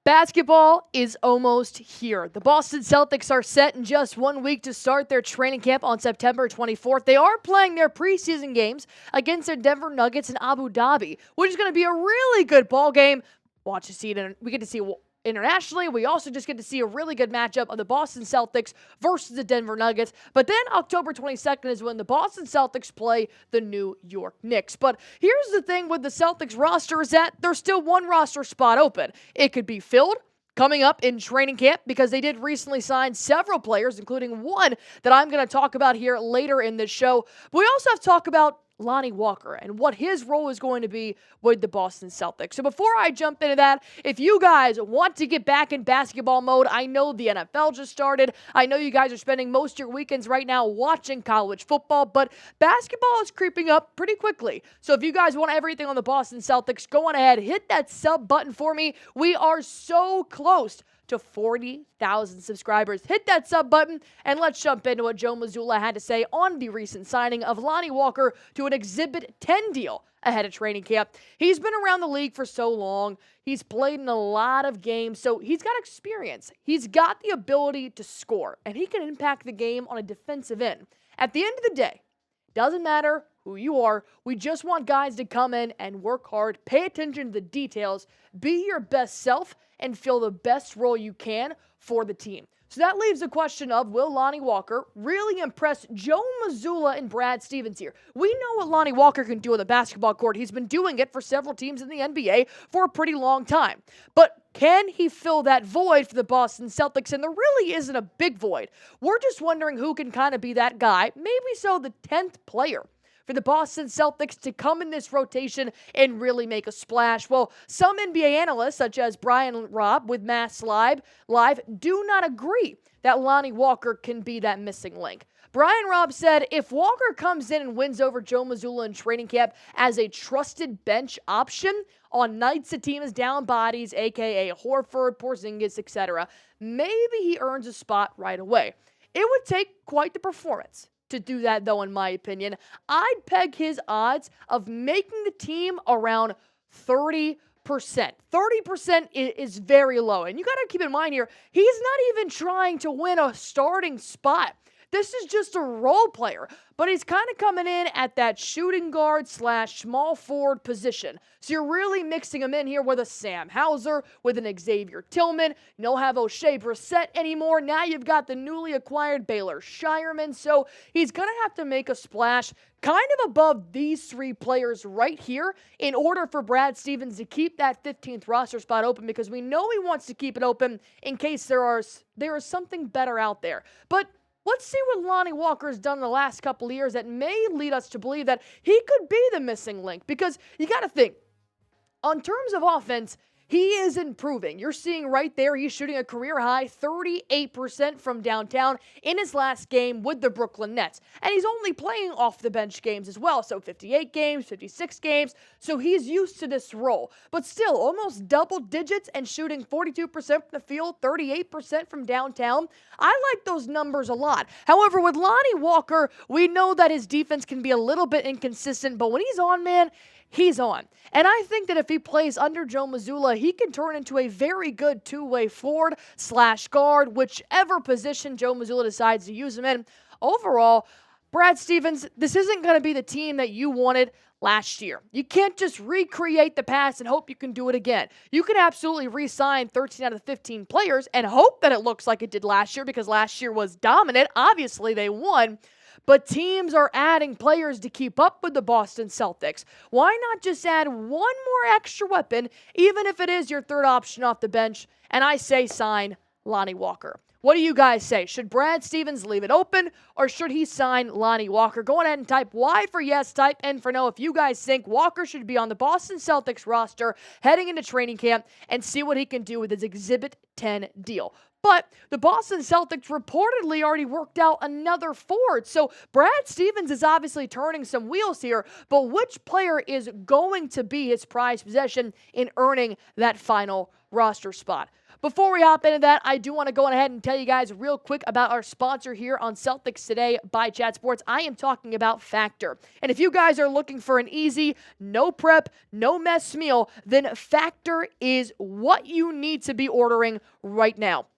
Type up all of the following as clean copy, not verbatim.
Basketball is almost here. The Boston Celtics are set in just 1 week to start their training camp on September 24th. They are playing their preseason games against the Denver Nuggets in Abu Dhabi, which is going to be a really good ball game. We get to see internationally. We also just get to see a really good matchup of the Boston Celtics versus the Denver Nuggets. But then October 22nd is when the Boston Celtics play the New York Knicks. But here's the thing with the Celtics roster is that there's still one roster spot open. It could be filled coming up in training camp because they did recently sign several players, including one that I'm going to talk about here later in this show. But we also have to talk about Lonnie Walker and what his role is going to be with the Boston Celtics. So before I jump into that, if you guys want to get back in basketball mode, I know the NFL just started. I know you guys are spending most of your weekends right now watching college football, but basketball is creeping up pretty quickly. So if you guys want everything on the Boston Celtics, go on ahead, hit that sub button for me. We are so close to 40,000 subscribers. Hit that sub button, and let's jump into what Joe Mazzulla had to say on the recent signing of Lonnie Walker to an Exhibit 10 deal ahead of training camp. He's been around the league for so long. He's played in a lot of games, so he's got experience. He's got the ability to score, and he can impact the game on a defensive end. At the end of the day, doesn't matter who you are. We just want guys to come in and work hard, pay attention to the details, be your best self, and fill the best role you can for the team. So that leaves the question of, will Lonnie Walker really impress Joe Mazzulla and Brad Stevens here? We know what Lonnie Walker can do on the basketball court. He's been doing it for several teams in the NBA for a pretty long time. But can he fill that void for the Boston Celtics? And there really isn't a big void. We're just wondering who can kind of be that guy, maybe so the 10th player for the Boston Celtics to come in this rotation and really make a splash. Well, some NBA analysts, such as Brian Robb with Mass Live, do not agree that Lonnie Walker can be that missing link. Brian Robb said, if Walker comes in and wins over Joe Mazzulla in training camp as a trusted bench option on nights the team is down bodies, a.k.a. Horford, Porzingis, etc., maybe he earns a spot right away. It would take quite the performance to do that, though, in my opinion. I'd peg his odds of making the team around 30%. 30% is very low. And you got to keep in mind here, he's not even trying to win a starting spot. This is just a role player, but he's kind of coming in at that shooting guard / small forward position. So you're really mixing him in here with a Sam Hauser, with an Xavier Tillman. You don't have O'Shea Brissett anymore. Now you've got the newly acquired Baylor Shireman. So he's going to have to make a splash kind of above these three players right here in order for Brad Stevens to keep that 15th roster spot open, because we know he wants to keep it open in case there is something better out there. But let's see what Lonnie Walker has done in the last couple of years that may lead us to believe that he could be the missing link. Because you got to think, on terms of offense, he is improving. You're seeing right there, he's shooting a career-high 38% from downtown in his last game with the Brooklyn Nets. And he's only playing off-the-bench games as well, so 58 games, 56 games, so he's used to this role. But still, almost double digits and shooting 42% from the field, 38% from downtown. I like those numbers a lot. However, with Lonnie Walker, we know that his defense can be a little bit inconsistent, but when he's on, man, he's on. And I think that if he plays under Joe Mazzulla, he can turn into a very good two-way forward / guard, whichever position Joe Mazzulla decides to use him in. Overall, Brad Stevens, this isn't going to be the team that you wanted last year. You can't just recreate the past and hope you can do it again. You can absolutely re-sign 13 out of the 15 players and hope that it looks like it did last year, because last year was dominant. Obviously, they won. But teams are adding players to keep up with the Boston Celtics. Why not just add one more extra weapon, even if it is your third option off the bench? And I say sign Lonnie Walker. What do you guys say? Should Brad Stevens leave it open, or should he sign Lonnie Walker? Go ahead and type Y for yes, type N for no if you guys think Walker should be on the Boston Celtics roster heading into training camp, and see what he can do with his Exhibit 10 deal. But the Boston Celtics reportedly already worked out another forward. So Brad Stevens is obviously turning some wheels here, but which player is going to be his prized possession in earning that final roster spot? Before we hop into that, I do want to go ahead and tell you guys real quick about our sponsor here on Celtics Today by Chat Sports. I am talking about Factor. And if you guys are looking for an easy, no prep, no mess meal, then Factor is what you need to be ordering right now.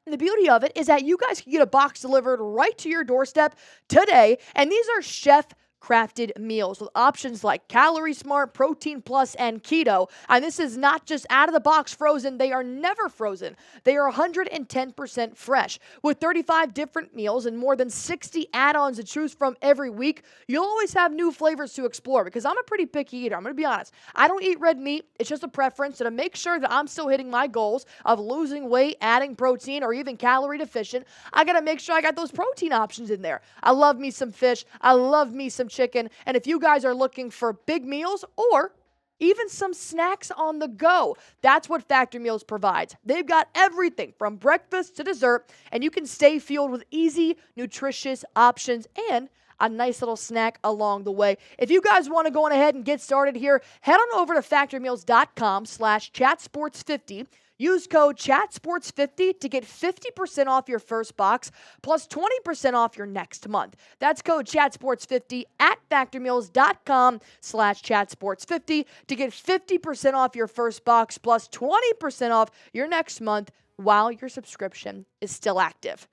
And the beauty of it is that you guys can get a box delivered right to your doorstep today. And these are chef-crafted meals with options like Calorie Smart, Protein Plus, and Keto. And this is not just out-of-the-box frozen. They are never frozen. They are 110% fresh. With 35 different meals and more than 60 add-ons to choose from every week, you'll always have new flavors to explore because I'm a pretty picky eater. I'm going to be honest. I don't eat red meat. It's just a preference. So to make sure that I'm still hitting my goals of losing weight, adding protein, or even calorie deficient, I got to make sure I got those protein options in there. I love me some fish. I love me some chicken. And if you guys are looking for big meals or even some snacks on the go, that's what Factor Meals provides. They've got everything from breakfast to dessert, and you can stay fueled with easy, nutritious options and a nice little snack along the way. If you guys want to go on ahead and get started here, head on over to factormeals.com/chatsports50. Use code CHATSPORTS50 to get 50% off your first box plus 20% off your next month. That's code CHATSPORTS50 at factormeals.com/CHATSPORTS50 to get 50% off your first box plus 20% off your next month while your subscription is still active.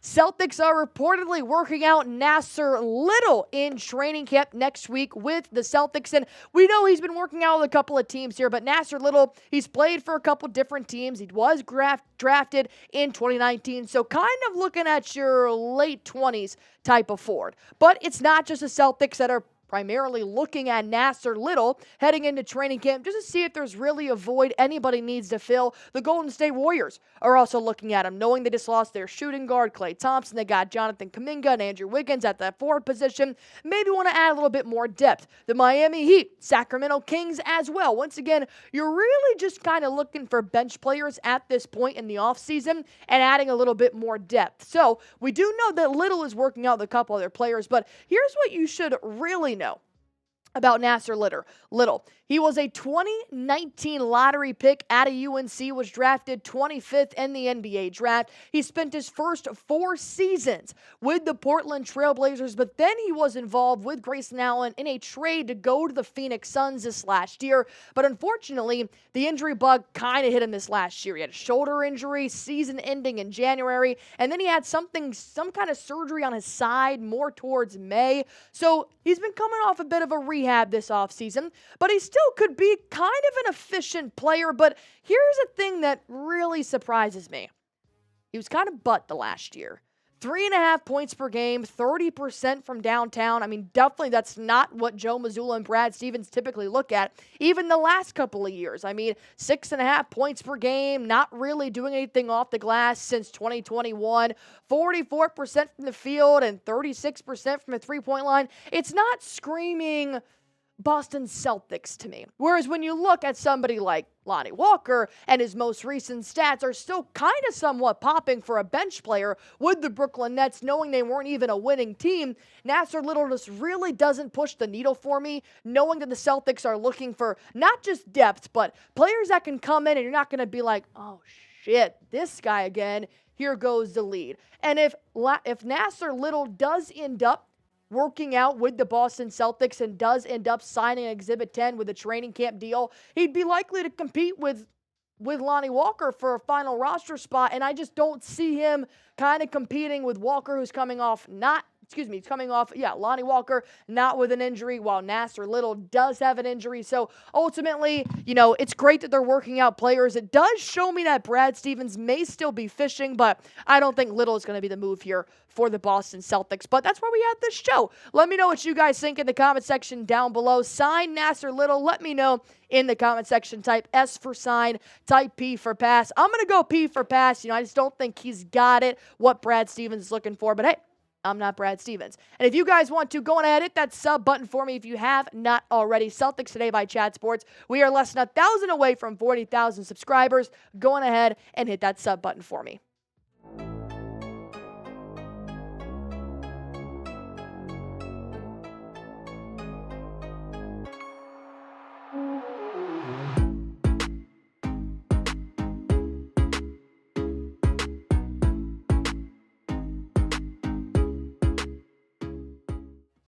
Celtics are reportedly working out Nassir Little in training camp next week with the Celtics. And we know he's been working out with a couple of teams here, but Nassir Little, he's played for a couple different teams. He was drafted in 2019, so kind of looking at your late 20s type of forward. But it's not just the Celtics that are primarily looking at Nassir Little heading into training camp just to see if there's really a void anybody needs to fill. The Golden State Warriors are also looking at him, knowing they just lost their shooting guard, Klay Thompson. They got Jonathan Kuminga and Andrew Wiggins at that forward position. Maybe want to add a little bit more depth. The Miami Heat, Sacramento Kings as well. Once again, you're really just kind of looking for bench players at this point in the offseason and adding a little bit more depth. So we do know that Little is working out with a couple other players, but here's what you should really know about Nassir Little. He was a 2019 lottery pick out of UNC, was drafted 25th in the NBA draft. He spent his first 4 seasons with the Portland Trailblazers, but then he was involved with Grayson Allen in a trade to go to the Phoenix Suns this last year. But unfortunately, the injury bug kind of hit him this last year. He had a shoulder injury, season ending in January, and then he had some kind of surgery on his side more towards May. So he's been coming off a bit of a rehab this offseason, but he still could be kind of an efficient player. But here's a thing that really surprises me. He was kind of butt the last year. 3.5 points per game, 30% from downtown. I mean, definitely that's not what Joe Mazzulla and Brad Stevens typically look at, even the last couple of years. I mean, 6.5 points per game, not really doing anything off the glass since 2021, 44% from the field and 36% from the three-point line. It's not screaming Boston Celtics to me. Whereas when you look at somebody like Lonnie Walker and his most recent stats are still kind of somewhat popping for a bench player with the Brooklyn Nets, knowing they weren't even a winning team, Nassir Little just really doesn't push the needle for me, knowing that the Celtics are looking for not just depth, but players that can come in and you're not going to be like, oh shit, this guy again, here goes the lead. And if Nassir Little does end up working out with the Boston Celtics and does end up signing Exhibit 10 with a training camp deal, he'd be likely to compete with Lonnie Walker for a final roster spot, and I just don't see him kind of competing with Walker, who's coming off Lonnie Walker, not with an injury, while Nassir Little does have an injury. So ultimately, it's great that they're working out players. It does show me that Brad Stevens may still be fishing, but I don't think Little is going to be the move here for the Boston Celtics. But that's why we have this show. Let me know what you guys think in the comment section down below. Sign Nassir Little. Let me know in the comment section. Type S for sign, type P for pass. I'm going to go P for pass. I just don't think he's got it, what Brad Stevens is looking for. But hey, I'm not Brad Stevens. And if you guys want to, go on ahead, hit that sub button for me if you have not already. Celtics Today by Chat Sports. We are less than 1,000 away from 40,000 subscribers. Go on ahead and hit that sub button for me.